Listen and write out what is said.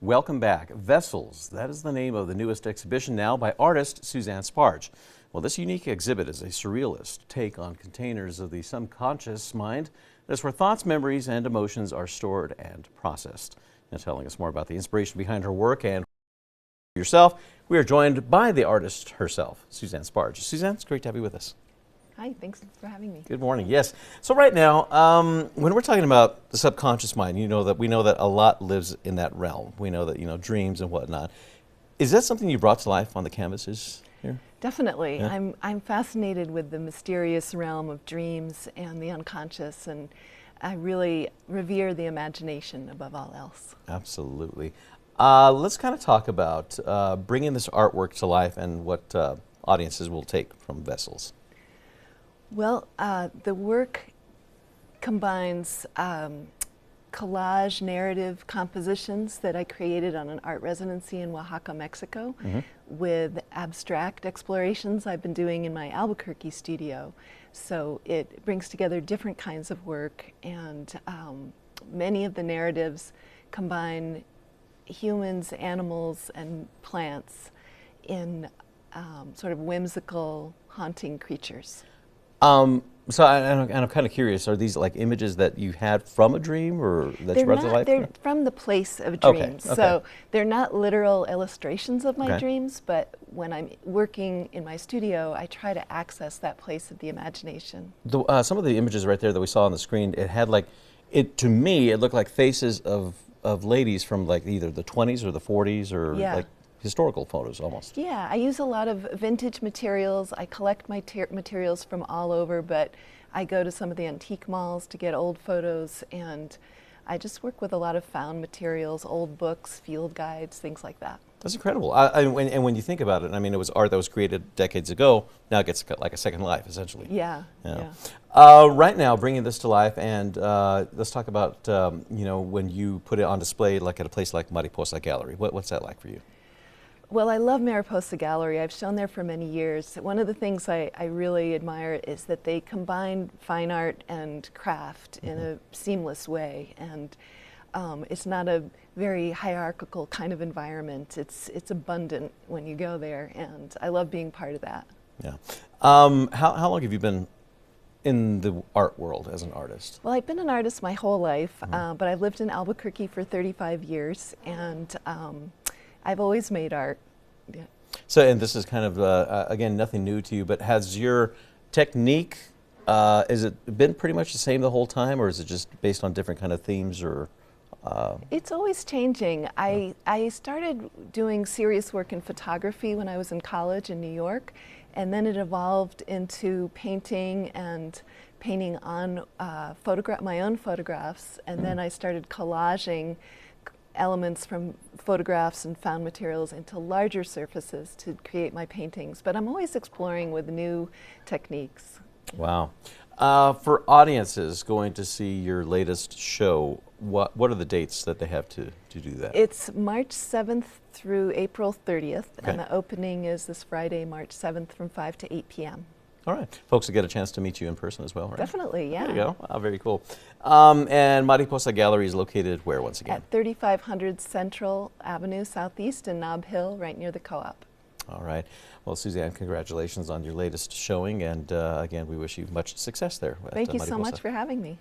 Welcome back. Vessels, that is the name of the newest exhibition now by artist Suzanne Sbarge. Well, this unique exhibit is a surrealist take on containers of the subconscious mind. That's where thoughts, memories, and emotions are stored and processed. Now, telling us more about the inspiration behind her work and yourself, we are joined by the artist herself, Suzanne Sbarge. Suzanne, it's great to have you with us. Hi, thanks for having me. Good morning. Yes. So right now, when we're talking about the subconscious mind, we know that a lot lives in that realm. We know that, dreams and whatnot. Is that something you brought to life on the canvases here? Definitely. Yeah. I'm fascinated with the mysterious realm of dreams and the unconscious, and I really revere the imagination above all else. Absolutely. Let's kind of talk about bringing this artwork to life and what audiences will take from Vessels. Well, the work combines collage narrative compositions that I created on an art residency in Oaxaca, Mexico, with abstract explorations I've been doing in my Albuquerque studio. So it brings together different kinds of work, and many of the narratives combine humans, animals, and plants in sort of whimsical, haunting creatures. So I'm kind of curious, are these like images that you had from a dream or that you brought to life? They're from the place of dreams. Okay. So they're not literal illustrations of my dreams, but when I'm working in my studio, I try to access that place of the imagination. Some of the images right there that we saw on the screen, it had to me, it looked like faces of ladies from like either the 20s or the 40s or like historical photos almost. Yeah, I use a lot of vintage materials. I collect my materials from all over, but I go to some of the antique malls to get old photos, and I just work with a lot of found materials, old books, field guides, things like that. That's incredible. And when you think about it, I mean, it was art that was created decades ago. Now it gets like a second life, essentially. Yeah. Right now, bringing this to life, and let's talk about when you put it on display, like at a place like Mariposa Gallery. What's that like for you? Well, I love Mariposa Gallery. I've shown there for many years. One of the things I really admire is that they combine fine art and craft in a seamless way, and it's not a very hierarchical kind of environment. It's abundant when you go there, and I love being part of that. Yeah. How long have you been in the art world as an artist? Well, I've been an artist my whole life, but I've lived in Albuquerque for 35 years, and I've always made art. Yeah. So, and this is kind of, again, nothing new to you, but has your technique, has it been pretty much the same the whole time, or is it just based on different kind of themes? Or It's always changing. I started doing serious work in photography when I was in college in New York, and then it evolved into painting and painting on my own photographs, and then I started collaging elements from photographs and found materials into larger surfaces to create my paintings. But I'm always exploring with new techniques. Wow. For audiences going to see your latest show, what are the dates that they have to do that? It's March 7th through April 30th, and the opening is this Friday, March 7th from 5 to 8 p.m. All right. Folks will get a chance to meet you in person as well, right? Definitely, yeah. There you go. Oh, very cool. And Mariposa Gallery is located where, once again? At 3500 Central Avenue Southeast in Nob Hill, right near the Co-op. All right. Well, Suzanne, congratulations on your latest showing, and again, we wish you much success there. Thank you so much for having me.